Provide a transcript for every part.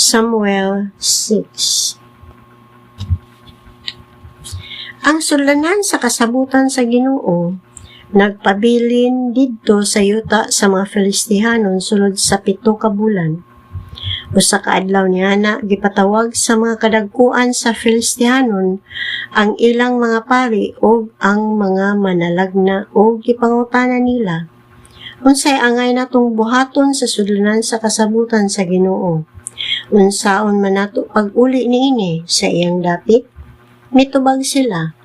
Samuel 6. Ang sulanan sa kasabutan sa Ginoo nagpabilin didto sa yuta sa mga Filistihanon sulod sa 7 ka bulan. Usa ka adlaw niana gipatawag sa mga kadagkuan sa Filistihanon ang ilang mga pari o ang mga manalagna o gipangutana nila, unsay angay natong buhaton sa sulanan sa kasabutan sa Ginoo? Unsaon man nato pag-uli niini sa iyang dapit? Mitubag sila,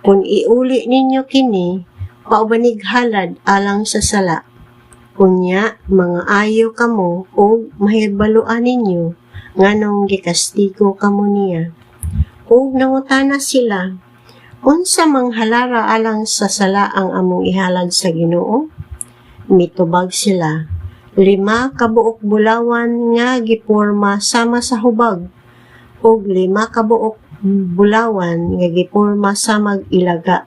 kung iuli ninyo kini, paubanig halad alang sa sala. Kunya, mga ayo kamo o mahigbaluan ninyo, nganong gikastigo kamo niya. O nangutana sila, unsa mang halara alang sa sala ang among ihalad sa Ginoo? Mitubag sila, 5 ka buok bulawan nga giporma sama sa hubag, o 5 ka buok bulawan nga giporma sa mag-ilaga,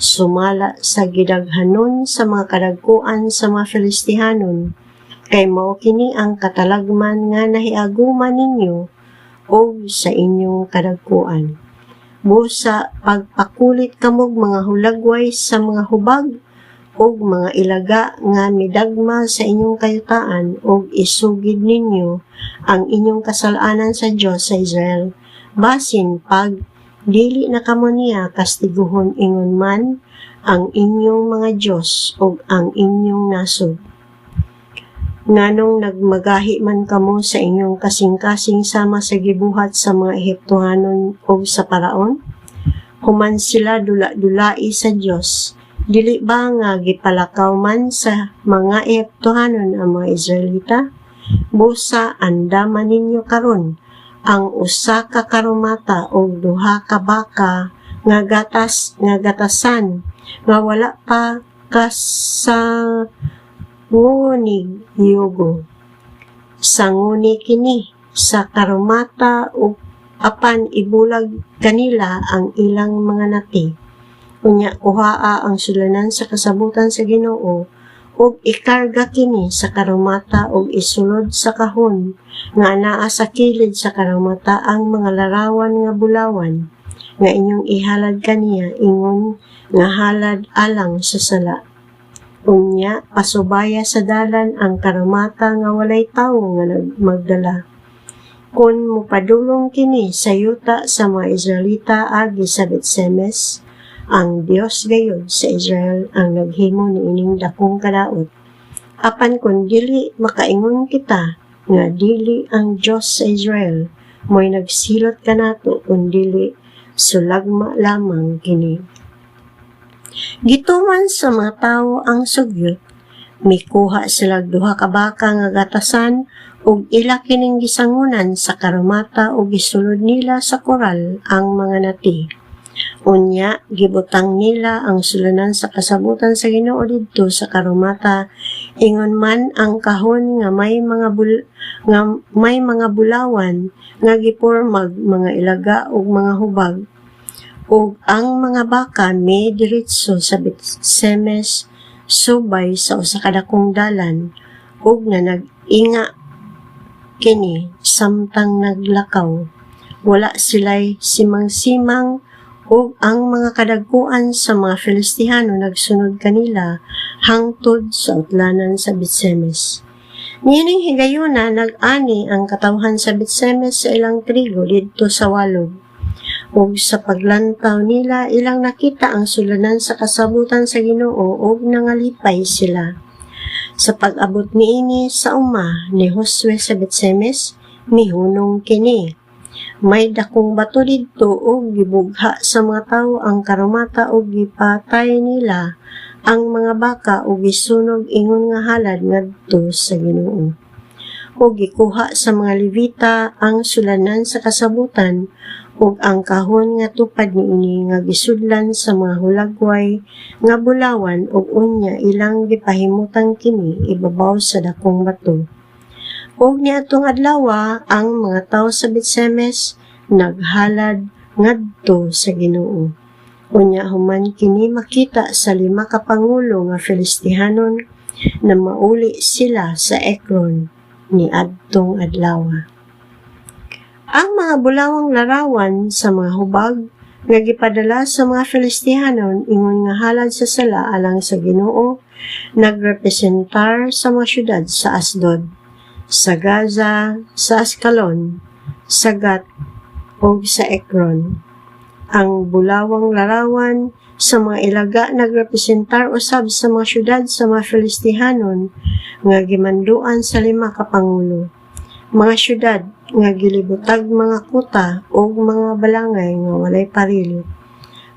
sumala sa gidaghanon sa mga kadagkuan sa mga Filistihanon, kay mao kini ang katalagman nga nahiaguman ninyo o sa inyong kadagkuan. Busa pagpakulit kamog mga hulagway sa mga hubag o mga ilaga nga midagma sa inyong kayutaan o isugid ninyo ang inyong kasalanan sa Dios sa Israel, basin pag dili na kamo niya kastiguhon ingon man ang inyong mga Diyos o ang inyong nasod. Nganong nagmagahi man kamo sa inyong kasing-kasing sama sa gibuhat sa mga Ehiptohanon o sa Paraon? Human sila dula-dulai sa Diyos, dili ba nga gipalakaw man sa mga Ehiptohanon ang mga Israelita? Busa andaman ninyo karon ang usa ka karumata o 2 ka baka nga gatasan nga wala pa kasangunig yugo. Sanguni kini sa karumata o apan ibulag kanila ang ilang mga nati. Unya kuhaa ang sulanan sa kasabutan sa Ginoo ug ikarga kini sa karumata ug isulod sa kahon nga anaa sa kilid sa karumata ang mga larawan nga bulawan nga inyong ihalad kaniya ingon nga halad alang sa sala. Unya pasubaya sa dalan ang karumata nga walay tawo nga magdala. Kun mopadulong kini sa yuta sa mga Israelita agi sa Betsemes, ang Dios gayud sa Israel ang naghimo niining dakong kadaot. Apan kung dili makaingon kita nga dili ang Dios sa Israel, mo'y nagsilot kanato kung dili sulagma lamang kini. Gituman sa mga tawo ang sugyot, mikuha sila 2 ka baka nga gatasan ug ila kining gisangunan sa karumata ug gisulod nila sa koral ang mga nati. Unya, gibutang nila ang sulanan sa kasabutan sa Ginoo didto sa karumata, ingon man ang kahon nga may mga bulawan nga gipormag mga ilaga ug mga hubag, ug ang mga baka may diretso sa Betsemes subay sa usa ka dakong dalan, ug na nag-inga kini samtang naglakaw. Wala sila'y simang-simang ug ang mga kadagkuan sa mga Filistihano nagsunod kanila hangtod sa utlanan sa Betsemes. Niining higayuna nag-ani ang katawhan sa Betsemes sa ilang trigo didto sa walog. Ug sa paglantaw nila ilang nakita ang sulanan sa kasabutan sa Ginoo ug nangalipay sila. Sa pag-abot niini sa uma ni Josue sa Betsemes, mihunong kini. May dakong bato didto ug gibugha sa mga tawo ang karumata ug gipatay nila ang mga baka ug gisunog ingon nga halad ngadto sa Ginoo. Ug gikuha sa mga Levita ang sulanan sa kasabutan ug ang kahon nga tupad niini nga gisudlan sa mga hulagway nga bulawan ug unya ilang gipahimutang kini ibabaw sa dakong bato. Ug niadtong adlaw ang mga tawo sa Betsemes naghalad ngadto sa Ginoo. Unya human kini makita sa 5 ka pangulo nga Filistihanon na mauli sila sa Ekron ni adtong adlaw. Ang mga bulawang larawan sa mga hubag nga gipadala sa mga Filistihanon ingon nga halad sa sala alang sa Ginoo nagrepresentar sa mga syudad sa Asdod, sa Gaza, sa Ascalon, sa Gat, o sa Ekron. Ang bulawang larawan sa mga ilaga nagrepresentar usab sa mga syudad sa mga Filistihanon nga gimanduan sa 5 ka pangulo. Mga syudad nga gilibutag mga kuta o mga balangay nga walay parilyo.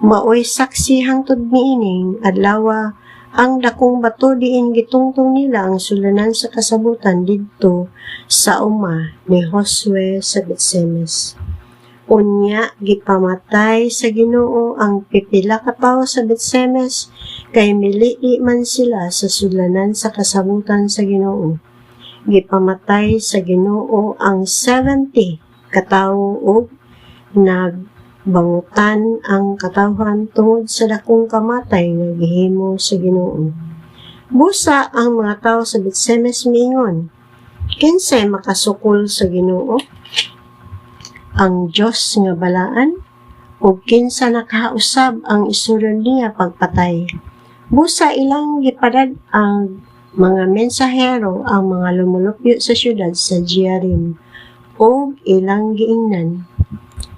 Maoy saksi hangtod niining adlaw ang dakong bato diin gitungtong nila ang sulanan sa kasabutan didto sa uma ni Josue sa Betsemes. Unya gipamatay sa Ginoo ang pipila ka tawo sa Betsemes kay milii man sila sa sulanan sa kasabutan sa Ginoo. Gipamatay sa Ginoo ang 70 katawo ug nagbangutan ang katawhan tungod sa dakong kamatay nga gihimo sa Ginoo. Busa ang mga tawo sa Betsemes miingon, kinsay makasukol sa Ginoo? Ang Diyos nga balaan? O kinsa nakausab ang isulod niya pagpatay? Busa ilang gipadad ang mga mensahero ang mga lumulupyo sa syudad sa Jearim o ilang giingnan.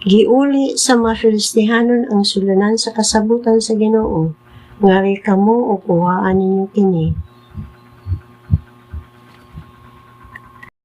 Giuli sa mga Filistihanon ang sulanan sa kasabutan sa Ginoo, ngari kamo o kuhaan ninyo kini.